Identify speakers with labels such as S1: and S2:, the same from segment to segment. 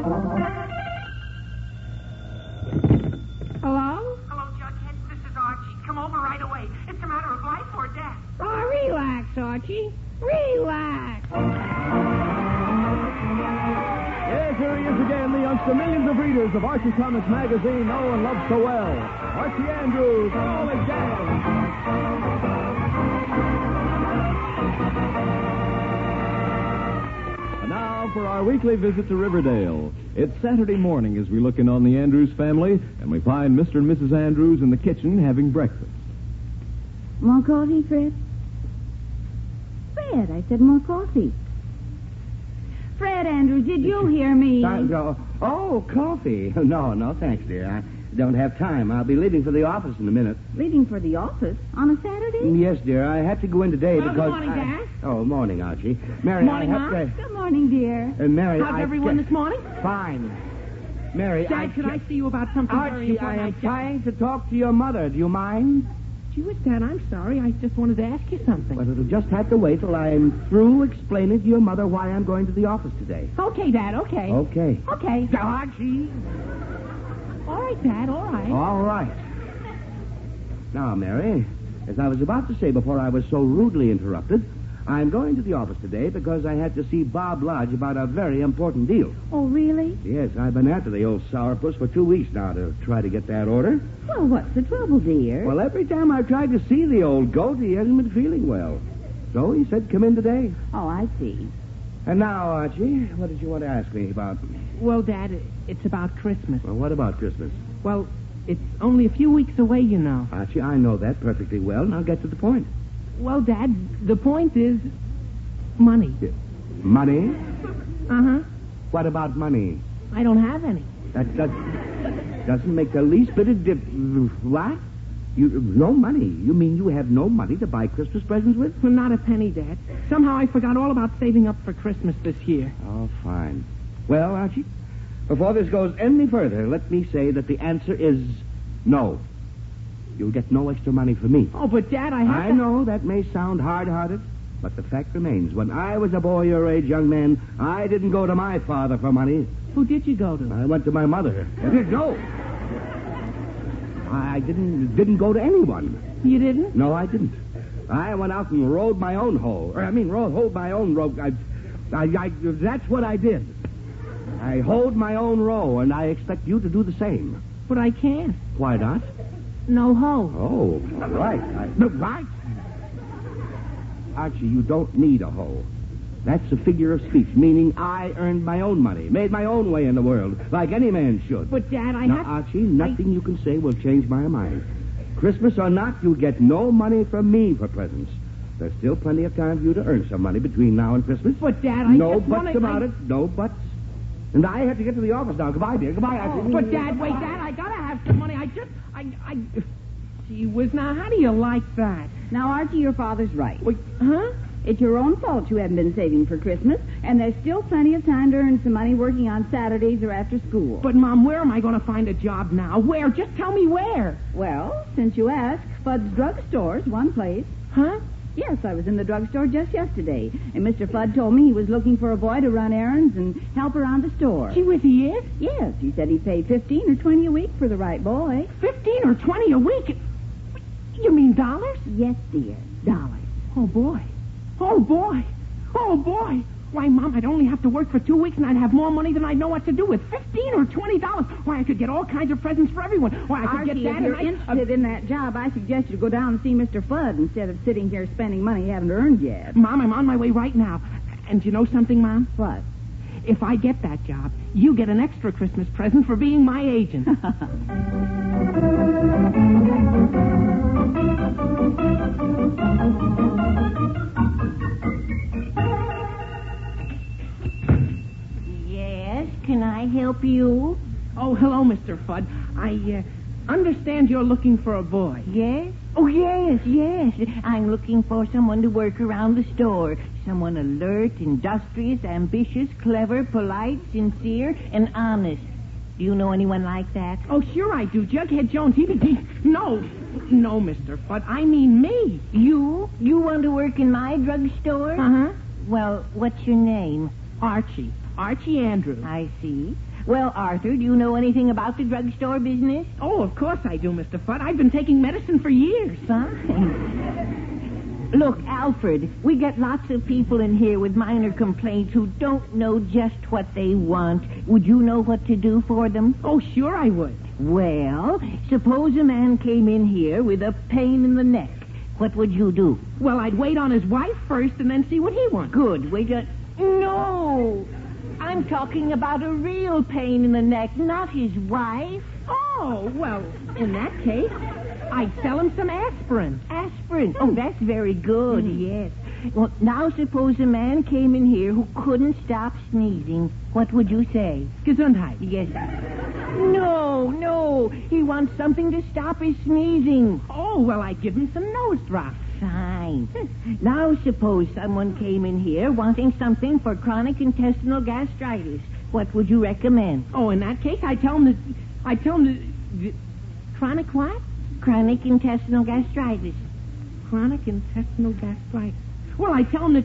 S1: Hello?
S2: Hello, Jughead. This is Archie. Come over right away. It's a matter of life or death.
S1: Oh, relax, Archie. Relax.
S3: Yes, here he is again, the youngster millions of readers of Archie Comics magazine know and love so well. Archie Andrews, all again. And now for our weekly visit to Riverdale. It's Saturday morning as we look in on the Andrews family, and we find Mr. and Mrs. Andrews in the kitchen having breakfast.
S4: More coffee, Fred? Fred, I said more coffee. Fred Andrews, did you hear me?
S5: Oh, coffee. No, thanks, dear. I don't have time. I'll be leaving for the office in a minute.
S4: Leaving for the office on a Saturday?
S5: Yes, dear. I have to go in today because...
S1: Good morning, Dad.
S5: Oh, morning, Archie. Mary,
S1: Morning,
S5: I have
S1: Mom.
S5: to...
S4: Good morning, dear.
S5: Mary,
S1: How's everyone this morning?
S5: Fine. Mary,
S1: Dad, could I see you about something very
S5: Archie, I
S1: important?
S5: am trying to talk to your mother. Do you mind?
S1: Gee whiz, Dad, I'm sorry. I just wanted to ask you something.
S5: Well, it'll just have to wait till I'm through explaining to your mother why I'm going to the office today.
S1: Okay, Dad, okay.
S5: Okay.
S1: Okay.
S5: Archie.
S1: All right, Dad, all right.
S5: All right. Now, Mary, as I was about to say before I was so rudely interrupted, I'm going to the office today because I had to see Bob Lodge about a very important deal.
S4: Oh, really?
S5: Yes, I've been after the old sourpuss for 2 weeks now to try to get that order.
S4: Well, what's the trouble, dear?
S5: Well, every time I've tried to see the old goat, he hasn't been feeling well. So he said come in today.
S4: Oh, I see.
S5: And now, Archie, what did you want to ask me about?
S1: Well, Dad, it's about Christmas.
S5: Well, what about Christmas?
S1: Well, it's only a few weeks away, you know.
S5: Archie, I know that perfectly well. Now get to the point.
S1: Well, Dad, the point is money.
S5: Money?
S1: Uh-huh.
S5: What about money?
S1: I don't have any.
S5: That doesn't make the least bit of difference. What? No money? You mean you have no money to buy Christmas presents with?
S1: Well, not a penny, Dad. Somehow I forgot all about saving up for Christmas this year.
S5: Oh, fine. Well, Archie, before this goes any further, let me say that the answer is no. You'll get no extra money from me.
S1: Oh, but, Dad,
S5: I know that may sound hard-hearted, but the fact remains. When I was a boy your age, young man, I didn't go to my father for money.
S1: Who did you go to?
S5: I went to my mother. No. I didn't go to anyone.
S1: You didn't?
S5: No, I didn't. I went out and rode my own hoe. Hoed my own rope. That's what I did. I hoed my own row, and I expect you to do the same.
S1: But I can't.
S5: Why not?
S1: No hoe.
S5: Oh, right. Right? Archie, you don't need a hoe. That's a figure of speech, meaning I earned my own money, made my own way in the world, like any man should.
S1: But, Dad,
S5: Now, Archie, nothing you can say will change my mind. Christmas or not, you'll get no money from me for presents. There's still plenty of time for you to earn some money between now and Christmas.
S1: But, Dad,
S5: No buts about it. No buts. And I have to get to the office now. Goodbye, dear. Goodbye, Archie.
S1: But, Dad, wait, Dad, I gotta have some money. Gee whiz, now, how do you like that?
S4: Now, Archie, your father's right.
S1: Wait, huh?
S4: It's your own fault you haven't been saving for Christmas, and there's still plenty of time to earn some money working on Saturdays or after school.
S1: But, Mom, where am I going to find a job now? Where? Just tell me where.
S4: Well, since you ask, Fudd's Drugstore's one place.
S1: Huh?
S4: Yes, I was in the drugstore just yesterday, and Mr. Fudd told me he was looking for a boy to run errands and help around the store.
S1: Gee whiz, he is?
S4: Yes, he said he'd pay 15 or 20 a week for the right boy.
S1: 15 or 20 a week? You mean dollars?
S4: Yes, dear, dollars.
S1: Oh, boy. Oh, boy. Oh, boy. Why, Mom, I'd only have to work for 2 weeks and I'd have more money than I'd know what to do with. $15 or $20. Why, I could get all kinds of presents for everyone. Why, I could
S4: Archie,
S1: get that
S4: if you're
S1: and
S4: interested in that job, I suggest you go down and see Mr. Fudd instead of sitting here spending money you haven't earned yet.
S1: Mom, I'm on my way right now. And you know something, Mom?
S4: What?
S1: If I get that job, you get an extra Christmas present for being my agent.
S6: Yes, can I help you?
S1: Oh, hello, Mr. Fudd. I understand you're looking for a boy.
S6: Yes? Oh, yes, yes. I'm looking for someone to work around the store. Someone alert, industrious, ambitious, clever, polite, sincere, and honest. Do you know anyone like that?
S1: Oh, sure I do. Jughead Jones, No, Mr. Fudd. I mean me.
S6: You? You want to work in my drugstore?
S1: Uh-huh.
S6: Well, what's your name?
S1: Archie. Archie Andrews.
S6: I see. Well, Arthur, do you know anything about the drugstore business?
S1: Oh, of course I do, Mr. Fudd. I've been taking medicine for years.
S6: Fine. Look, Alfred, we get lots of people in here with minor complaints who don't know just what they want. Would you know what to do for them?
S1: Oh, sure I would.
S6: Well, suppose a man came in here with a pain in the neck. What would you do?
S1: Well, I'd wait on his wife first and then see what he wants.
S6: Good. No! I'm talking about a real pain in the neck, not his wife.
S1: Oh, well, in that case, I'd sell him some aspirin.
S6: Aspirin? Oh, that's very good, yes. Well, now suppose a man came in here who couldn't stop sneezing. What would you say?
S1: Gesundheit.
S6: Yes. No. He wants something to stop his sneezing.
S1: Oh, well, I'd give him some nose drops.
S6: Fine. Now suppose someone came in here wanting something for chronic intestinal gastritis. What would you recommend?
S1: Oh, in that case, I'd tell him the chronic what?
S6: Chronic intestinal gastritis.
S1: Chronic intestinal gastritis. Well, I tell him that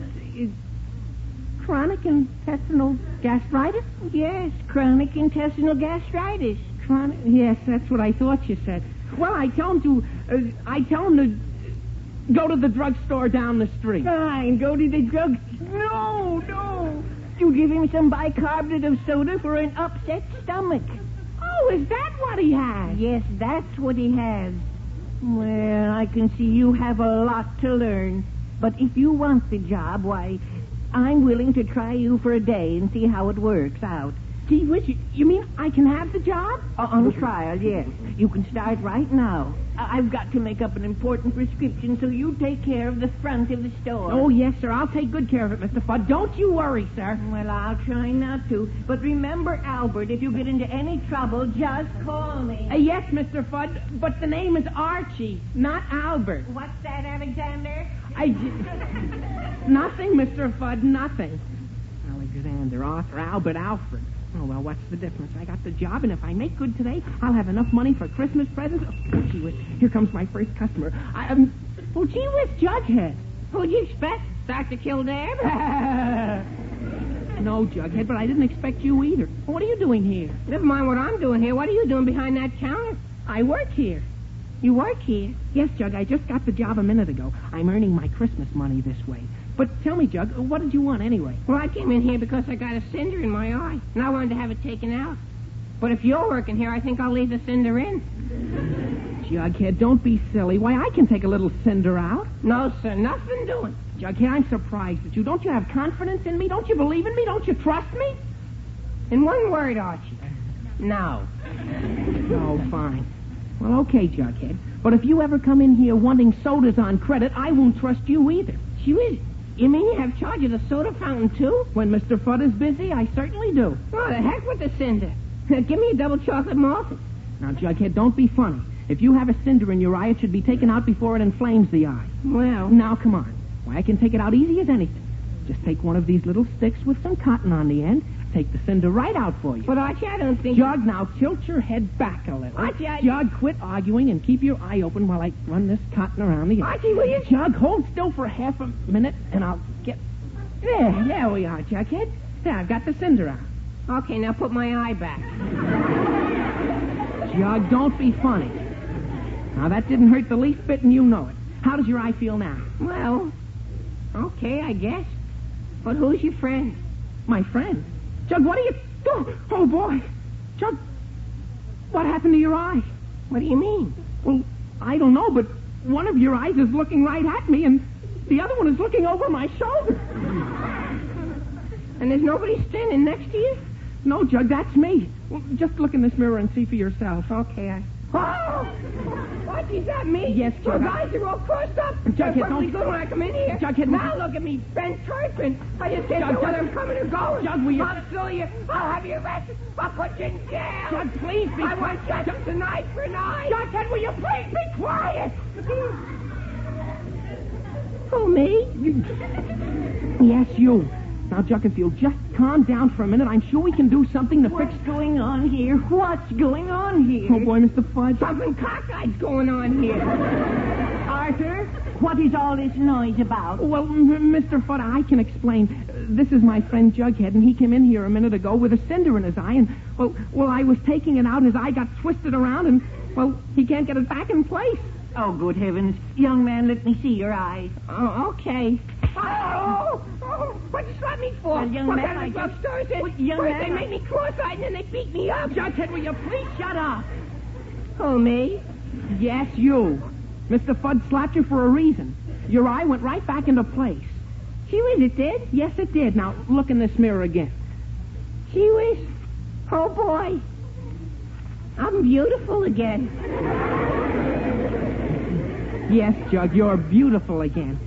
S1: chronic intestinal gastritis?
S6: Yes, chronic intestinal gastritis.
S1: Yes, that's what I thought you said. Well, I tell him to go to the drugstore down the street.
S6: Fine, go to the drug. No. You give him some bicarbonate of soda for an upset stomach.
S1: Oh, is that what he has?
S6: Yes, that's what he has. Well, I can see you have a lot to learn. But if you want the job, why, I'm willing to try you for a day and see how it works out.
S1: Gee whiz, you mean I can have the job?
S6: On trial, yes. You can start right now. I've got to make up an important prescription, so you take care of the front of the store.
S1: Oh, yes, sir. I'll take good care of it, Mr. Fudd. Don't you worry, sir.
S6: Well, I'll try not to. But remember, Albert, if you get into any trouble, just call me.
S1: Yes, Mr. Fudd, but the name is Archie, not Albert.
S6: What's that, Alexander?
S1: Nothing, Mr. Fudd, nothing. Alexander, Arthur, Albert, Alfred. Oh, well, what's the difference? I got the job, and if I make good today, I'll have enough money for Christmas presents. Oh, gee whiz, here comes my first customer. Oh, gee whiz, Jughead.
S2: Who'd you expect? Dr. Kildare?
S1: No, Jughead, but I didn't expect you either. What are you doing here?
S2: Never mind what I'm doing here. What are you doing behind that counter?
S1: I work here.
S2: You work here?
S1: Yes, Jug, I just got the job a minute ago. I'm earning my Christmas money this way. But tell me, Jug, what did you want anyway?
S2: Well, I came in here because I got a cinder in my eye, and I wanted to have it taken out. But if you're working here, I think I'll leave the cinder in.
S1: Jughead, don't be silly. Why, I can take a little cinder out.
S2: No, sir, nothing doing.
S1: Jughead, I'm surprised at you. Don't you have confidence in me? Don't you believe in me? Don't you trust me?
S2: In one word, Archie. No.
S1: Oh, fine. Well, okay, Jughead. But if you ever come in here wanting sodas on credit, I won't trust you either.
S2: Gee whiz, you mean you have charge of the soda fountain, too?
S1: When Mr. Fudd is busy, I certainly do.
S2: Oh, the heck with the cinder. Give me a double chocolate malt.
S1: Now, Jughead, don't be funny. If you have a cinder in your eye, it should be taken out before it inflames the eye.
S2: Well,
S1: Now, come on. Why, I can take it out easy as anything. Just take one of these little sticks with some cotton on the end. Take the cinder right out for you.
S2: but Archie, I don't think...
S1: Jug, now tilt your head back a little.
S2: Archie,
S1: Jug, quit arguing and keep your eye open while I run this cotton around the end.
S2: Archie, will you...
S1: Jug, hold still for half a minute, and I'll get... There we are, Jughead. There, I've got the cinder out.
S2: Okay, now put my eye back.
S1: Jug, don't be funny. Now, that didn't hurt the least bit, and you know it. How does your eye feel now?
S2: Well, okay, I guess. But who's your friend?
S1: My friend. Jug, what are you... Oh, boy. Jug, what happened to your eye?
S2: What do you mean?
S1: Well, I don't know, but one of your eyes is looking right at me, and the other one is looking over my shoulder.
S2: And there's nobody standing next to you?
S1: No, Jug, that's me. Well, just look in this mirror and see for yourself.
S2: Okay, Oh! Archie, is that me?
S1: Yes, Jug.
S2: Your eyes are all crossed up.
S1: Jughead,
S2: They're perfectly
S1: don't-
S2: good when I come in here.
S1: Jughead,
S2: now look at me, bent tripping. I just can't
S1: Jug,
S2: know whether
S1: Jug-
S2: I'm coming or going.
S1: Jug, will you-
S2: I'll sue you. I'll have you arrested. I'll put you in jail.
S1: Jug, please be...
S2: I want justice tonight for night.
S1: Jughead, will you please be quiet?
S2: Who, me?
S1: Yes, you. Now, Jug, if you'll just calm down for a minute, I'm sure we can do something to fix...
S6: What's going on here? What's going on here?
S1: Oh, boy, Mr. Fudge.
S2: Something cockeyed's going on here.
S1: Arthur?
S6: What is all this noise about?
S1: Well, Mr. Fudd, I can explain. This is my friend Jughead, and he came in here a minute ago with a cinder in his eye, and, well, I was taking it out, and his eye got twisted around, and, well, he can't get it back in place.
S6: Oh, good heavens. Young man, let me see your eyes.
S2: Oh, okay. Oh, what you slap me for?
S6: Well, young
S2: what
S6: man,
S2: kind of
S6: I
S2: drugstore is it?
S6: Well, young
S2: First
S6: man,
S2: they made me cross-eyed, and then they beat me up.
S1: Jughead, will you please shut up?
S2: Oh, me?
S1: Yes, you. Mr. Fudd slapped you for a reason. Your eye went right back into place.
S2: Gee whiz, it did?
S1: Yes, it did. Now, look in this mirror again.
S2: Gee whiz. Oh, boy. I'm beautiful again.
S1: Yes, Jug, you're beautiful again.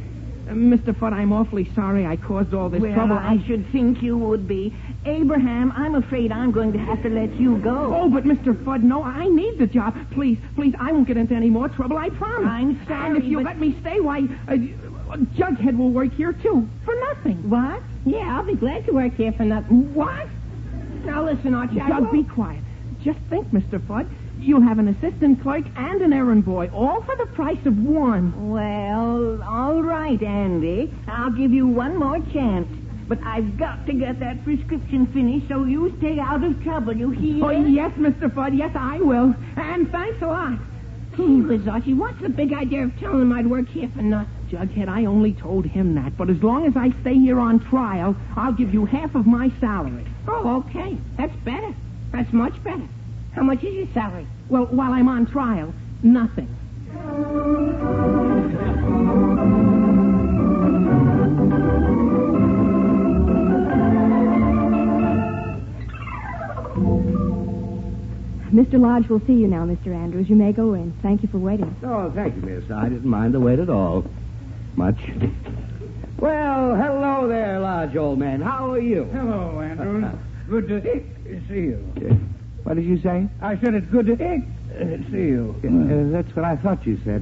S1: Mr. Fudd, I'm awfully sorry I caused all this
S6: Well,
S1: trouble.
S6: I should think you would be. Abraham, I'm afraid I'm going to have to let you go.
S1: Oh, but Mr. Fudd, no, I need the job. Please, I won't get into any more trouble, I promise.
S6: I'm sorry,
S1: And if you
S6: but-
S1: let me stay, why, Jughead will work here, too, for nothing.
S6: What?
S2: Yeah, I'll be glad to work here for nothing. What? Now, listen, Archie, I
S1: Jug,
S2: won't-
S1: be quiet. Just think, Mr. Fudd. You'll have an assistant clerk and an errand boy, all for the price of one.
S6: Well, all right, Andy. I'll give you one more chance. But I've got to get that prescription finished, so you stay out of trouble, you hear?
S1: Oh, yes, Mr. Fudd, yes, I will. And thanks a lot.
S2: Gee whiz, Archie, what's the big idea of telling him I'd work here for nothing?
S1: Jughead, I only told him that, but as long as I stay here on trial, I'll give you half of my salary.
S2: Oh, okay. That's better. That's much better. How much is your salary?
S1: Well, while I'm on trial, nothing.
S7: Mr. Lodge will see you now, Mr. Andrews. You may go in. Thank you for waiting.
S5: Oh, thank you, miss. I didn't mind the wait at all. Much. Well, hello there, Lodge, old man. How are you?
S8: Hello, Andrews. Good to see you.
S5: What did you say?
S8: I said it's good to see you.
S5: That's what I thought you said.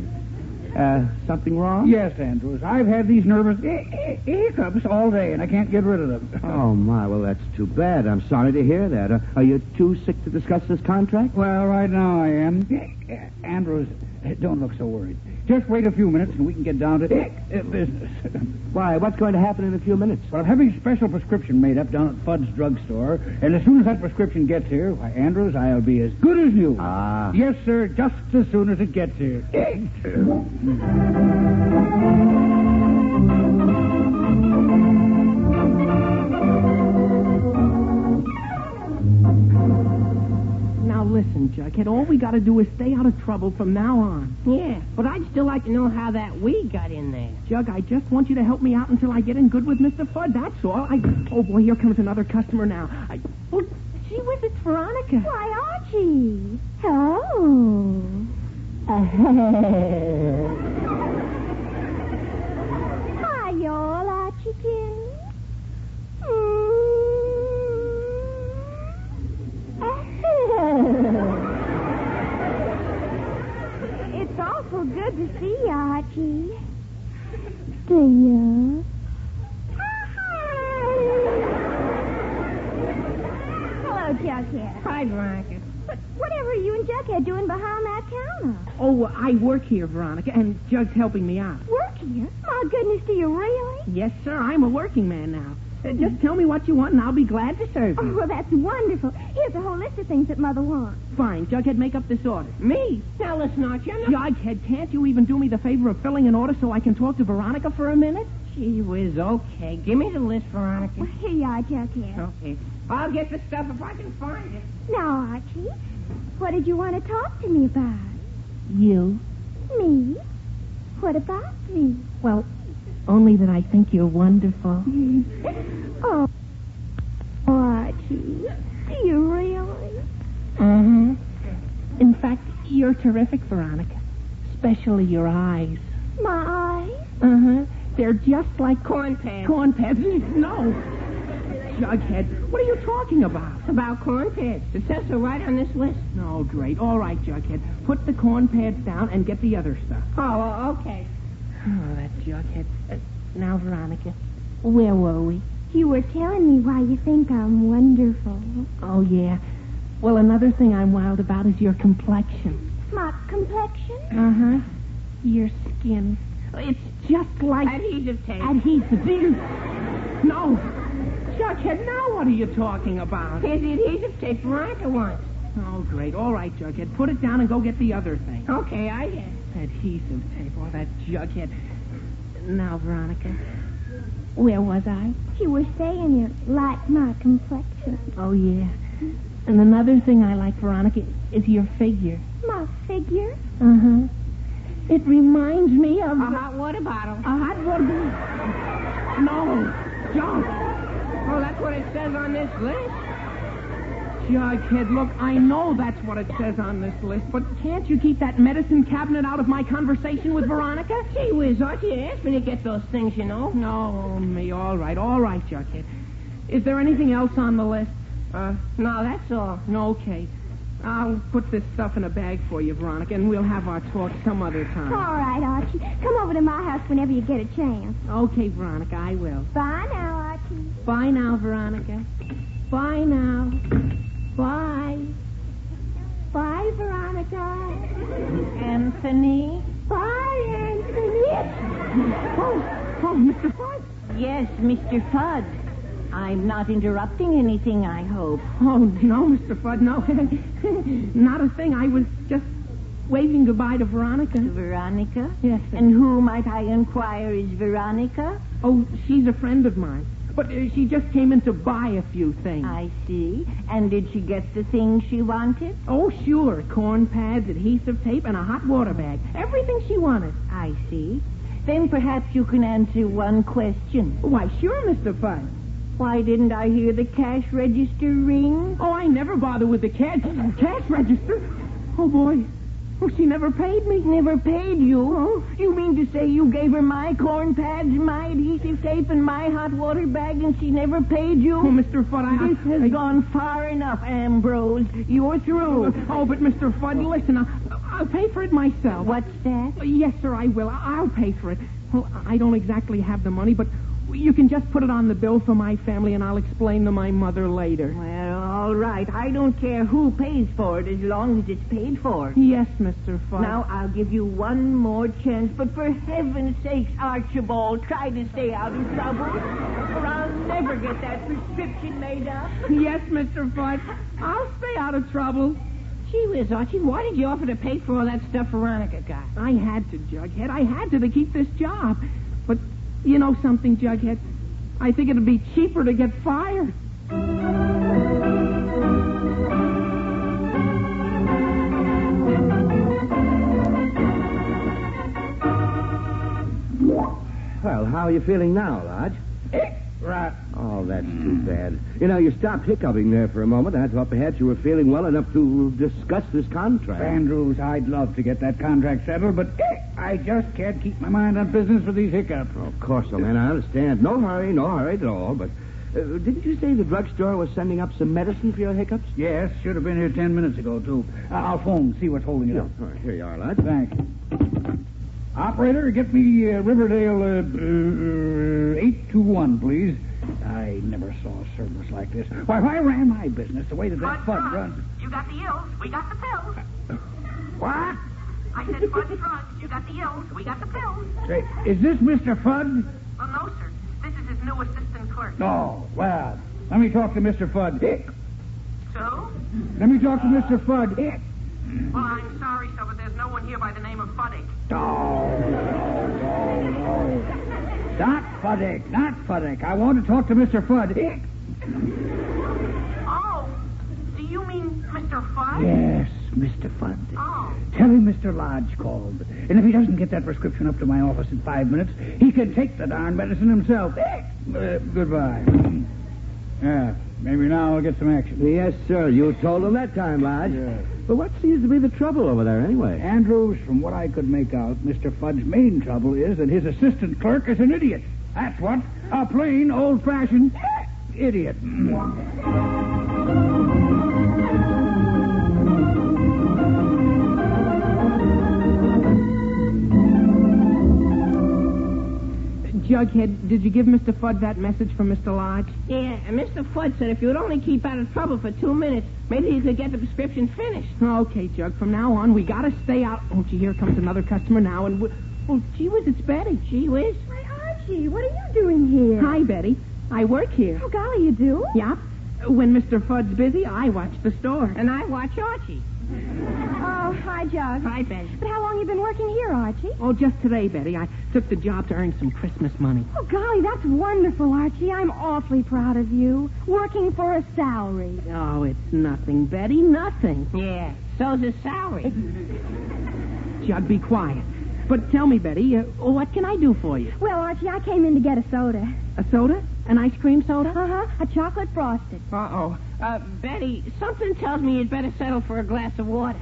S5: Something wrong?
S8: Yes, Andrews. I've had these nervous hiccups all day, and I can't get rid of them.
S5: Oh, my. Well, that's too bad. I'm sorry to hear that. Are you too sick to discuss this contract?
S8: Well, right now I am. Andrews, don't look so worried. Just wait a few minutes, and we can get down to business.
S5: Why, what's going to happen in a few minutes?
S8: Well, I'm having a special prescription made up down at Fudd's Drugstore, and as soon as that prescription gets here, why, Andrews, I'll be as good as new.
S5: Ah.
S8: Yes, sir, just as soon as it gets here.
S1: Now listen, Jughead, all we got to do is stay out of trouble from now on.
S2: Yeah, but I'd still like to know how that weed got in there.
S1: Jug, I just want you to help me out until I get in good with Mr. Fudd, that's all. Oh, boy, here comes another customer now. Oh, gee whiz, it's Veronica.
S7: Why, Archie. Hello. Hi, y'all, Archie. It's awful good to see you, Archie. Do you? Hello, Jughead.
S2: Hi, Veronica.
S7: But whatever are you and Jughead doing behind that counter?
S1: Oh, I work here, Veronica, and Jug's helping me out.
S7: Work here? My goodness, do you really?
S1: Yes, sir, I'm a working man now. Just tell me what you want, and I'll be glad to serve
S7: Oh,
S1: you.
S7: well, that's wonderful. Here's a whole list of things that Mother wants.
S1: Fine, Jughead, make up this order.
S2: Me? Now, listen, Archie, I'm not...
S1: Jughead, can't you even do me the favor of filling an order so I can talk to Veronica for a minute?
S2: Gee whiz, okay. Give me the list, Veronica.
S7: Well, here you are, Jughead.
S2: Okay. I'll get the stuff if I can find it.
S7: Now, Archie, what did you want to talk to me about?
S1: You?
S7: Me? What about me?
S1: Well, only that I think you're wonderful.
S7: Oh, Archie, do you really?
S1: Mm-hmm. In fact, you're terrific, Veronica. Especially your eyes.
S7: My eyes?
S1: Uh-huh. They're just like
S2: Corn pads.
S1: corn pads. No. Jughead, what are you talking about?
S2: About corn pads. It says so right on this list.
S1: Oh, great. All right, Jughead. Put the corn pads down and get the other stuff.
S2: Oh, okay.
S1: Oh, that Jughead. Now, Veronica, where were we?
S7: You were telling me why you think I'm wonderful.
S1: Oh, yeah. Well, another thing I'm wild about is your complexion.
S7: My complexion?
S1: Uh-huh. Your skin. It's just like...
S2: Adhesive tape.
S1: Adhesive. No. Jughead, now what are you talking about?
S2: Here's the adhesive tape Veronica wants.
S1: Oh, great. All right, Jughead. Put it down and go get the other thing.
S2: Okay, I guess.
S1: Adhesive tape. Oh, that Jughead. Now, Veronica, where was I?
S7: You were saying you like my complexion.
S1: Oh, yeah. And another thing I like, Veronica, is your figure.
S7: My figure?
S1: Uh-huh. It reminds me of...
S2: A hot water bottle.
S1: A hot water bottle? No. Jug.
S2: Oh, that's what it says on this list.
S1: Jughead, look, I know that's what it says on this list, but can't you keep that medicine cabinet out of my conversation with Veronica?
S2: Gee whiz, Archie asked me to get those things, you know.
S1: No, me. All right, Jughead. Is there anything else on the list?
S2: No, that's all.
S1: Okay. I'll put this stuff in a bag for you, Veronica, and we'll have our talk some other time.
S7: All right, Archie. Come over to my house whenever you get a chance.
S1: Okay, Veronica, I will.
S7: Bye now, Archie.
S1: Bye now, Veronica. Bye now. Bye. Bye, Veronica.
S6: Anthony?
S7: Bye, Anthony.
S1: Oh, Mr. Fudd.
S6: Yes, Mr. Fudd. I'm not interrupting anything, I hope.
S1: Oh, no, Mr. Fudd, no. Not a thing. I was just waving goodbye to Veronica.
S6: Veronica?
S1: Yes, sir.
S6: And who, might I inquire, is Veronica?
S1: Oh, she's a friend of mine. But she just came in to buy a few things.
S6: I see. And did she get the things she wanted?
S1: Oh, sure. Corn pads, adhesive tape, and a hot water bag. Everything she wanted.
S6: I see. Then perhaps you can answer one question.
S1: Why, sure, Mr. Fudd.
S6: Why didn't I hear the cash register ring?
S1: Oh, I never bother with the cash register. Oh, boy. Oh, she never paid me.
S6: Never paid you? Oh, you mean to say you gave her my corn pads, my adhesive tape, and my hot water bag, and she never paid you?
S1: Oh, Mr. Fudd,
S6: This has gone far enough, Ambrose. You're through.
S1: Oh, but Mr. Fudd, listen, I'll pay for it myself.
S6: What's that?
S1: Yes, sir, I will. I'll pay for it. Well, I don't exactly have the money, but you can just put it on the bill for my family, and I'll explain to my mother later.
S6: Well, all right. I don't care who pays for it as long as it's paid for.
S1: Yes, Mr. Fudd.
S6: Now, I'll give you one more chance, but for heaven's sakes, Archibald, try to stay out of trouble, or I'll never get that prescription made up.
S1: Yes, Mr. Fudd. I'll stay out of trouble.
S2: Gee whiz, Archie, why did you offer to pay for all that stuff Veronica got?
S1: I had to, Jughead. I had to keep this job. But you know something, Jughead? I think it'd be cheaper to get fired.
S5: Well, how are you feeling now, Lodge?
S8: Right.
S5: Oh, that's too bad. You know, you stopped hiccuping there for a moment. I thought perhaps you were feeling well enough to discuss this contract.
S8: Andrews, I'd love to get that contract settled, but I just can't keep my mind on business with these hiccups.
S5: Oh, of course, old man, I understand. No hurry at all. But didn't you say the drugstore was sending up some medicine for your hiccups?
S8: Yes, should have been here 10 minutes ago, too. I'll phone, see what's holding it up.
S5: All right, here you are, Lodge.
S8: Thanks. Operator, get me Riverdale 821, please. I never saw a service like this. Why ran my business the way that Fudd runs?
S9: You got the ills, we got the pills.
S8: What?
S9: I said Fudd Drugs, you got the ills, we got the pills.
S8: Say, is this Mr. Fudd?
S9: Well, no, sir. This is his new assistant clerk.
S8: Oh, well, let me talk to Mr. Fudd.
S9: So?
S8: Let me talk to Mr. Fudd.
S9: Well, I'm sorry, sir, but there's no one here by the name of Fuddick.
S8: No. Not Fuddick. I want to talk to Mr. Fudd.
S9: Oh, do you mean Mr. Fudd?
S8: Yes, Mr. Fudd.
S9: Oh.
S8: Tell him Mr. Lodge called. And if he doesn't get that prescription up to my office in 5 minutes, he can take the darn medicine himself. Goodbye. Yeah, maybe now I'll get some action.
S5: Yes, sir. You told him that time, Lodge.
S8: Yes.
S5: But what seems to be the trouble over there, anyway?
S8: Andrews, from what I could make out, Mr. Fudd's main trouble is that his assistant clerk is an idiot. That's what. A plain, old-fashioned idiot.
S1: Jughead, did you give Mr. Fudd that message from Mr. Lodge?
S2: Yeah, and Mr. Fudd said if you would only keep out of trouble for 2 minutes, maybe you could get the prescription finished.
S1: Okay, Jug. From now on, we gotta stay out. Oh, gee, here comes another customer now, and Oh, gee whiz, it's Betty.
S2: Gee whiz.
S7: Why, Archie, what are you doing here?
S1: Hi, Betty. I work here.
S7: Oh, golly, you do?
S1: Yep. When Mr. Fudd's busy, I watch the store.
S2: And I watch Archie.
S7: Oh, hi, Jug.
S2: Hi, Betty.
S7: But how long have you been working here, Archie?
S1: Oh, just today, Betty. I took the job to earn some Christmas money.
S7: Oh, golly, that's wonderful, Archie. I'm awfully proud of you. Working for a salary.
S1: Oh, it's nothing, Betty, nothing.
S2: Yeah, so's his salary.
S1: Jug, be quiet. But tell me, Betty, what can I do for you?
S7: Well, Archie, I came in to get a soda.
S1: A soda? An ice cream soda?
S7: Uh-huh, a chocolate frosted.
S2: Uh-oh. Betty, something tells me you'd better settle for a glass of water.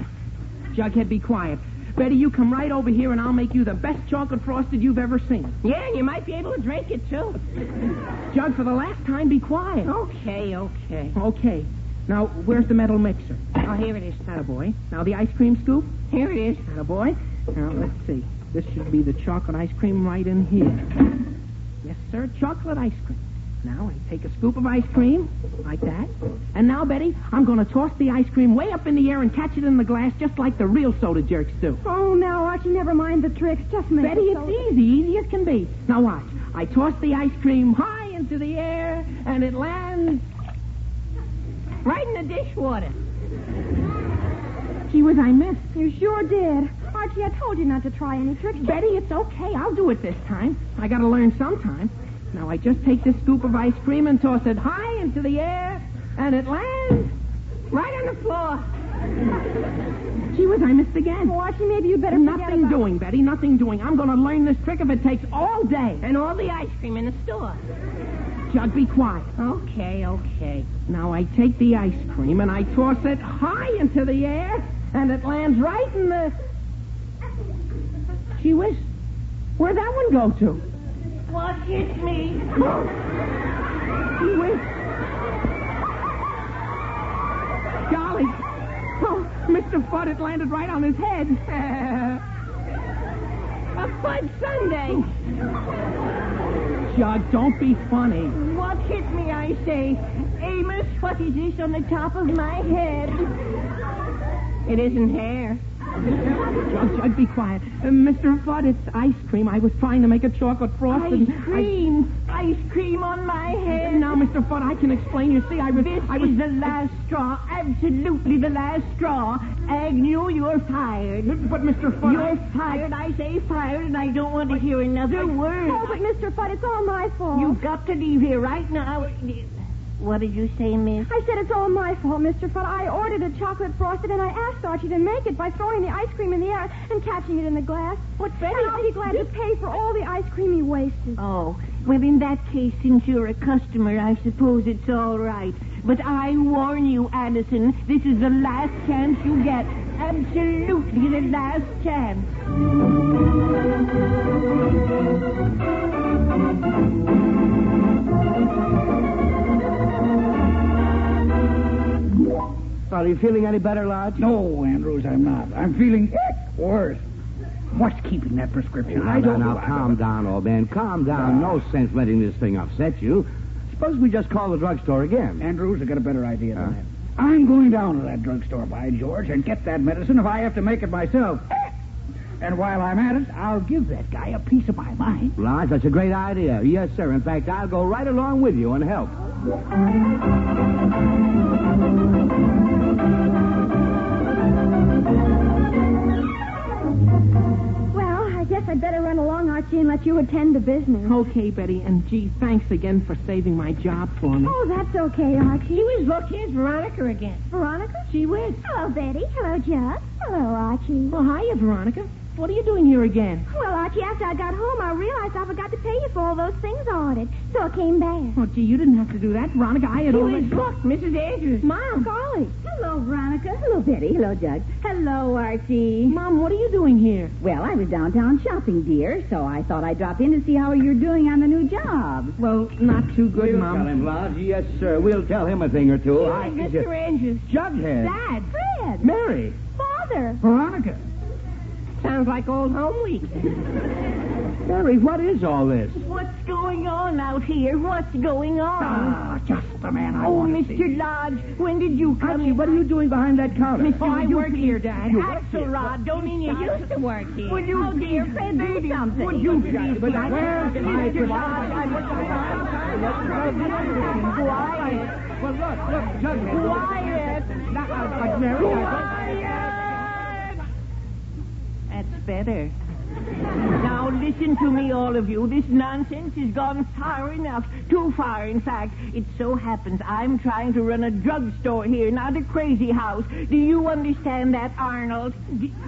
S1: Jughead, be quiet. Betty, you come right over here and I'll make you the best chocolate frosted you've ever seen.
S2: Yeah, and you might be able to drink it, too.
S1: Jug, for the last time, be quiet.
S2: Okay.
S1: Okay. Now, where's the metal mixer?
S2: Oh, here it is.
S1: Attaboy. Now, the ice cream scoop?
S2: Here it is.
S1: Attaboy. Now, let's see. This should be the chocolate ice cream right in here. Yes, sir, chocolate ice cream. Now, I take a scoop of ice cream, like that. And now, Betty, I'm going to toss the ice cream way up in the air and catch it in the glass just like the real soda jerks do.
S7: Oh, now, Archie, never mind the tricks. Just make
S1: Betty,
S7: it
S1: it's easy as can be. Now, watch. I toss the ice cream high into the air, and it lands
S2: right in the dishwater.
S1: Gee whiz, I missed.
S7: You sure did. Archie, I told you not to try any tricks.
S1: Betty, it's okay. I'll do it this time. I got to learn sometime. Now, I just take this scoop of ice cream and toss it high into the air, and it lands
S2: right on the floor.
S1: Gee whiz, I missed again.
S7: Oh, Archie, maybe you'd better forget
S1: Nothing doing, Betty, nothing doing. I'm going to learn this trick if it takes all day.
S2: And all the ice cream in the store.
S1: Jug, be quiet.
S2: Okay.
S1: Now, I take the ice cream and I toss it high into the air, and it lands right in the... Gee whiz, where'd that one go to?
S6: What hit me?
S1: Gee whiz. Golly. Oh, Mr. Fudd, it landed right on his head.
S2: A Fudd Sunday.
S1: Jug, don't be funny.
S6: What hit me, I say? Amos, what is this on the top of my head?
S2: It isn't hair.
S1: Jug, be quiet. Mr. Fudd, it's ice cream. I was trying to make a chocolate frosted.
S6: Ice cream. Ice cream on my head.
S1: Now, Mr. Fudd, I can explain. You see,
S6: This is the last straw. Absolutely the last straw. Agnew, you're fired.
S1: But, Mr. Fudd...
S6: You're fired. I say fired, and I don't want to hear another word.
S7: Oh, but Mr. Fudd, it's all my fault.
S6: You've got to leave here right now. What did you say, miss?
S7: I said it's all my fault, Mr. Fudd. I ordered a chocolate frosted, and I asked Archie to make it by throwing the ice cream in the air and catching it in the glass.
S6: What, Betty?
S7: And I'll be glad to pay for all the ice cream he wasted.
S6: Oh, well, in that case, since you're a customer, I suppose it's all right. But I warn you, Addison, this is the last chance you get. Absolutely the last chance.
S5: Are you feeling any better, Lodge?
S8: No, Andrews, I'm not. I'm feeling worse. What's keeping that prescription? I don't know.
S5: Calm down, old man. Calm down. No sense letting this thing upset you. Suppose we just call the drugstore again.
S8: Andrews, I got a better idea than that. I'm going down to that drugstore, by George, and get that medicine if I have to make it myself. And while I'm at it, I'll give that guy a piece of my mind.
S5: Lodge, that's a great idea. Yes, sir. In fact, I'll go right along with you and help.
S7: Well, I guess I'd better run along, Archie, and let you attend to business.
S1: Okay, Betty, and gee, thanks again for saving my job for me.
S7: Oh, that's okay, Archie.
S2: Gee whiz, look, here's Veronica again.
S7: Veronica?
S1: Gee whiz.
S7: Hello, Betty. Hello, Jug. Hello, Archie.
S1: Well, hiya, Veronica. What are you doing here again?
S7: Well, Archie, after I got home, I realized I forgot to pay you for all those things I ordered. So I came back.
S1: Oh, gee, you didn't have to do that, Veronica. I had
S2: Gee
S1: already...
S2: whiz, look, Mrs. Andrews.
S1: Mom.
S7: Golly.
S4: Hello, Veronica. Hello, Betty. Hello, Jug. Hello, Archie.
S1: Mom, what are you doing here?
S4: Well, I was downtown shopping, dear, so I thought I'd drop in to see how you're doing on the new job.
S1: Well, not too good,
S5: We'll
S1: Mom.
S5: tell him, Lodge. Yes, sir. We'll tell him a thing or two.
S2: Mr. Andrews.
S5: Jughead.
S7: Dad. Fred.
S5: Mary.
S7: Father.
S8: Veronica.
S2: Sounds like old home week.
S5: Mary, what is all this?
S6: What's going on out here? What's going on?
S8: Just the man I
S6: Oh,
S8: want to see.
S6: Mr. Lodge, when did you come
S5: Archie,
S6: in?
S5: what are you doing behind that counter?
S1: Oh, I work here, Dad.
S6: Axelrod, don't mean you used to work here.
S4: Would you, dear Fred, do something?
S6: Would you
S5: But
S6: please
S5: where's my
S6: Mr. Lodge, Quiet.
S5: Well, look, just
S6: Quiet. That's better. Now listen to me, all of you. This nonsense has gone far enough. Too far, in fact. It so happens I'm trying to run a drugstore here, not a crazy house. Do you understand that, Arnold?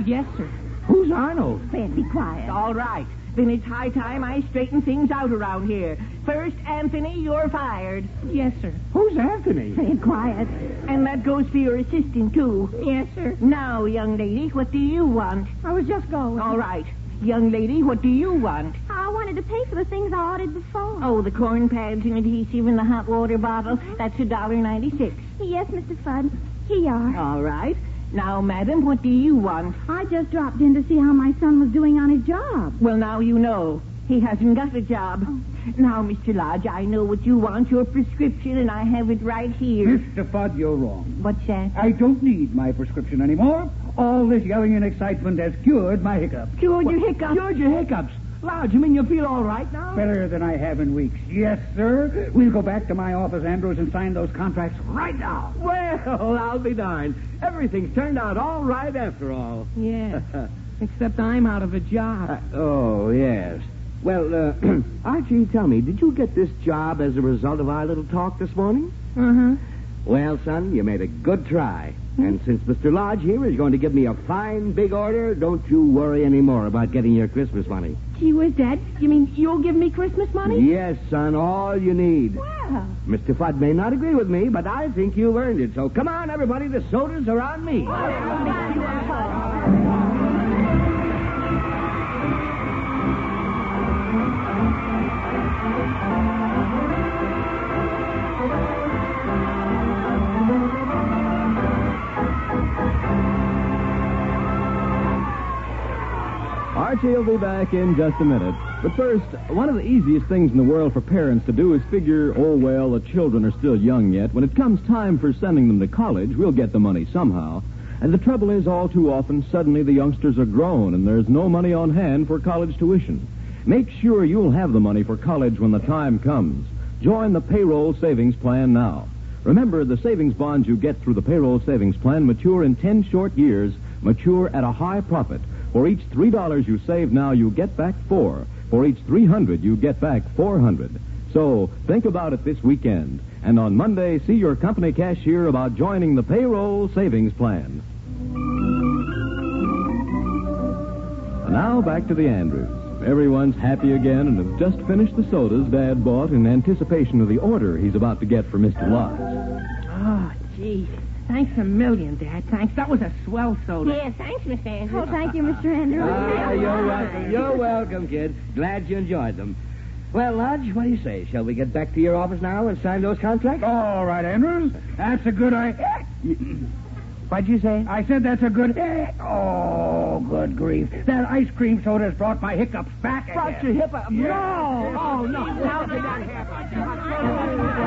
S1: Yes, sir.
S5: Who's Arnold?
S4: Fred, be quiet.
S6: All right. Then it's high time I straighten things out around here. First, Anthony, you're fired.
S1: Yes, sir.
S5: Who's Anthony?
S4: Fred, quiet.
S6: And that goes for your assistant, too.
S2: Yes, sir.
S6: Now, young lady, what do you want?
S7: I was just going.
S6: All right. Young lady, what do you want?
S7: I wanted to pay for the things I ordered before.
S6: Oh, the corn pads and adhesive in the hot water bottle. That's $1.96.
S7: Yes, Mr. Fudd. Here you are.
S6: All right. Now, madam, what do you want?
S4: I just dropped in to see how my son was doing on his job.
S6: Well, now you know. He hasn't got a job.
S4: Oh.
S6: Now, Mr. Lodge, I know what you want, your prescription, and I have it right here.
S8: Mr. Fudd, you're wrong.
S6: What's that?
S8: I don't need my prescription anymore. All this yelling and excitement has cured my hiccups.
S6: Cured your hiccup.
S5: Cured your hiccups. Lodge, you mean you feel all right now?
S8: Better than I have in weeks. Yes, sir. We'll go back to my office, Andrews, and sign those contracts right now.
S5: Well, I'll be darned. Everything's turned out all right after all.
S1: Yeah. Except I'm out of a job.
S5: Oh, yes. Well, Archie, tell me, did you get this job as a result of our little talk this morning?
S1: Uh-huh.
S5: Well, son, you made a good try. And since Mr. Lodge here is going to give me a fine big order, don't you worry any more about getting your Christmas money.
S1: Gee whiz, Dad. You mean you'll give me Christmas money?
S5: Yes, son, all you need.
S4: Well,
S5: Mr. Fudd may not agree with me, but I think you've earned it. So come on, everybody, the sodas are on me.
S3: Archie will be back in just a minute. But first, one of the easiest things in the world for parents to do is figure, oh, well, the children are still young yet. When it comes time for sending them to college, we'll get the money somehow. And the trouble is, all too often, suddenly the youngsters are grown and there's no money on hand for college tuition. Make sure you'll have the money for college when the time comes. Join the payroll savings plan now. Remember, the savings bonds you get through the payroll savings plan mature in 10 short years, mature at a high profit. For each $3 you save now, you get back $4. For each $300, you get back $400. So think about it this weekend. And on Monday, see your company cashier about joining the payroll savings plan. And now back to the Andrews. Everyone's happy again and have just finished the sodas Dad bought in anticipation of the order he's about to get for Mr. Lodge.
S1: Oh, gee. Thanks a million, Dad. Thanks. That was a swell soda.
S2: Yeah, thanks, Mr. Andrews.
S7: Oh, thank you, Mr. Andrews.
S5: You're welcome. You're welcome, kid. Glad you enjoyed them. Well, Lodge, what do you say? Shall we get back to your office now and sign those contracts?
S8: All right, Andrews. That's a good idea.
S5: What'd you say?
S8: I said that's a good... Oh, good grief. That ice cream soda has brought my hiccups back again.
S5: Brought your hiccups?
S8: Yeah.
S5: No. Oh, no. How did that happen?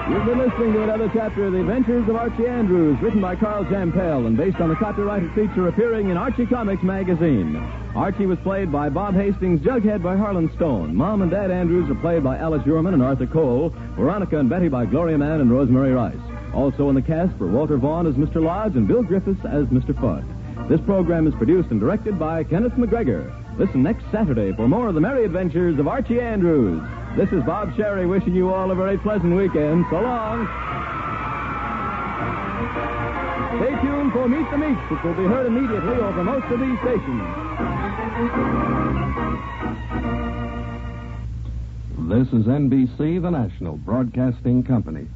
S3: You've been listening to another chapter of The Adventures of Archie Andrews, written by Carl Jampel and based on the copyrighted feature appearing in Archie Comics magazine. Archie was played by Bob Hastings, Jughead by Harlan Stone. Mom and Dad Andrews are played by Alice Urman and Arthur Cole. Veronica and Betty by Gloria Mann and Rosemary Rice. Also in the cast were Walter Vaughn as Mr. Lodge and Bill Griffiths as Mr. Fudd. This program is produced and directed by Kenneth McGregor. Listen next Saturday for more of the merry adventures of Archie Andrews. This is Bob Sherry wishing you all a very pleasant weekend. So long. Stay tuned for Meet the Meeks, which will be heard immediately over most of these stations.
S10: This is NBC, the national broadcasting company.